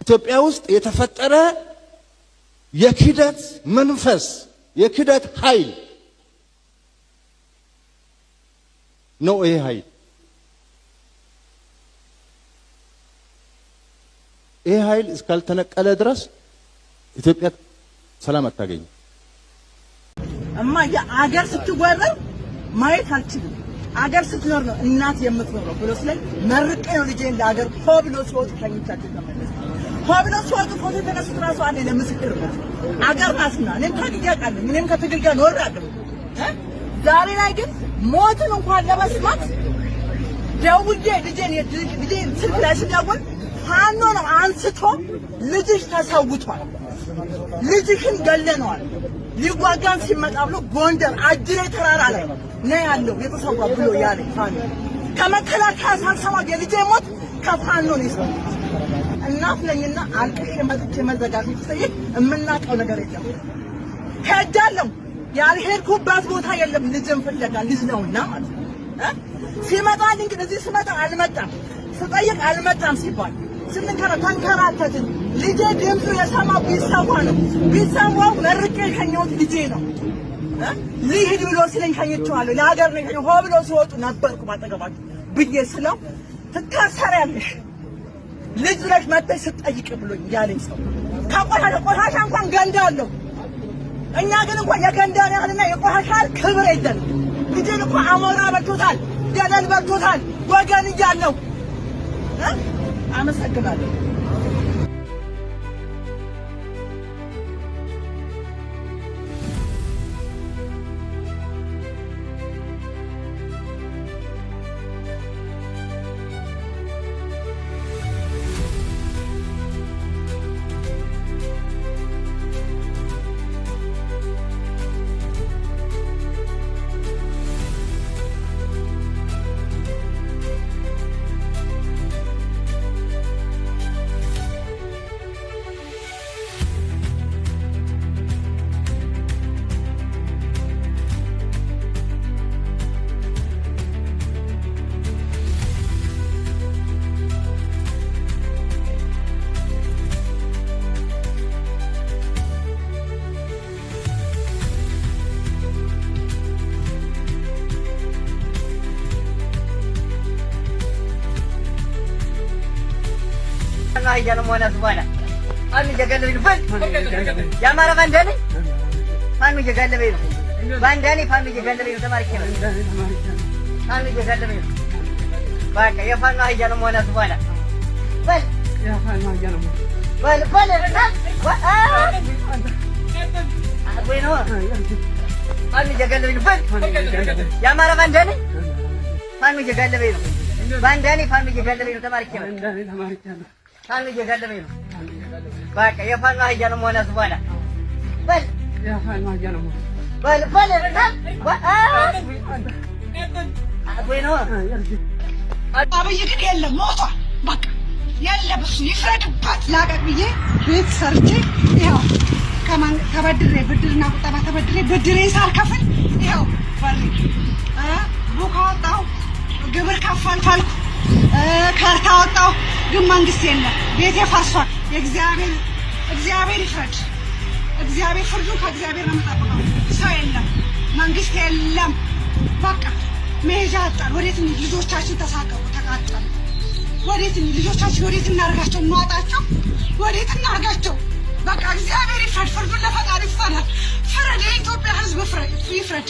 ኢትዮጵያ ውስጥ የተፈጠረ የክደት መንፈስ የክደት ኃይል ነው። ይሄ ኃይል እስካልተነቀለ ድረስ ኢትዮጵያ ሰላም አታገኝ። እማ የአገር ስትወረር ማየት አልችልም። አገር ስትኖር ነው እናት የምትኖረው ብሎ ስለኝ መርቄ ነው ልጄ ለአገር ሆ ብሎ ሲወጡ ከኝቻቸው ተመለሰ። ሆ ብሎ ሲወጡ ፎቶ ተነስቶ ራሱ አለ ለምስክርነት አገር ናትና እኔም ታግያቃለሁ። እኔም ከትግል ጋር ኖሬያለሁ። ዛሬ ላይ ግን ሞትን እንኳን ለመስማት ደውዬ ልጄን ስልክ ላይ ስደውል ፋኖ ነው አንስቶ ልጅሽ ተሰውቷል፣ ልጅሽን ገለነዋል፣ ሊዋጋን ሲመጣ ብሎ ጎንደር አጅሬ ተራራ ላይ ነው ያለው የተሰዋ ብሎ ያለ ፋኖ ከመከላከያ ሳልሰማ የልጄ ሞት ከፋኖ ነው የሰማሁት። እናት ነኝና አልቅሼ መጥቼ መዘጋጀት ስጠይቅ የምናውቀው ነገር የለም። ሄጃለሁ፣ ያልሄድኩበት ቦታ የለም። ልጅን ፍለጋ ልጅ ነውና ማለት ነው። ሲመጣልኝ ግን እዚህ ስመጣ አልመጣም፣ ስጠይቅ አልመጣም ሲባል ተንከራተትን። ልጄ ድምፁ የሰማው ቢሰዋ ነው። ቢሰዋው መርቄ ከኛውት ልጄ ነው። ልሂድ ብሎ ሲለኝ ከኝቼዋለሁ። ለሀገር ነው ከኝ ሆ ብሎ ሲወጡ ነበርኩ ባጠገባቸው ብዬ ስለው ትታሰሪያለሽ ልጅ ብለሽ መጥተሽ ስትጠይቅ ብሎኝ ያለኝ ሰው ቆሻሻ እንኳን ገንዳ አለው። እኛ ግን እንኳን የገንዳ ያህልና የቆሻሻ ክብር የለም። ልጄን እኮ አሞራ በልቶታል፣ ገደል በልቶታል። ወገን እያለው አመሰግናለሁ። አያለ ሞናስ በኋላ አን ይገለበኝ ፈል ያማራ ባንዳኔ ማን ይገለበኝ ነው ባንዳኔ ፋን ይገለበኝ ነው ተማርኬ ነው ማን ይገለበኝ ነው በቃ የፋን አያለ ሞናስ በኋላ ፈል የፋን አያለ ፈል ፈል ወይ ነው ማን ይገለበኝ ፈል ያማራ ባንዳኔ ማን ይገለበኝ ነው ባንዳኔ ፋን ይገለበኝ ነው ተማርኬ ነው ፋኖ እየጋለበኝ ነው። በቃ የፋኖ አህያ ነው ሞናስ በኋላ በል የፋኖ አህያ ነው በል ወይ ነው አብይ ግን የለም ሞቷል። በቃ የለም እሱ ይፍረድባት። ላቀቅ ብዬ ቤት ሰርቼ ይኸው ተበድሬ ብድርና ቁጠባ ተበድሬ ብድሬን ሳልከፍል ይኸው በል ቡካ ወጣሁ፣ ግብር ከፈልኩ፣ ካርታ ወጣሁ፣ ግን መንግስት የለም። ቤቴ ፈርሷል። እግዚአብሔር ይፍረድ። እግዚአብሔር ፍርዱ ከእግዚአብሔር ነው የምጠብቀው። ሰው የለም፣ መንግስት የለም። በቃ መሄጃ አጣን። ወዴት እንሂድ? ልጆቻችን ተሳቀቁ፣ ተቃጠሉ። ወዴት እንሂድ? ልጆቻችን ወዴት እናርጋቸው? እንዋጣቸው? ወዴት እናርጋቸው? በቃ እግዚአብሔር ይፍረድ። ፍርዱን ለፈጣሪ ይፍረድ። የኢትዮጵያ ሕዝብ ይፍረድ።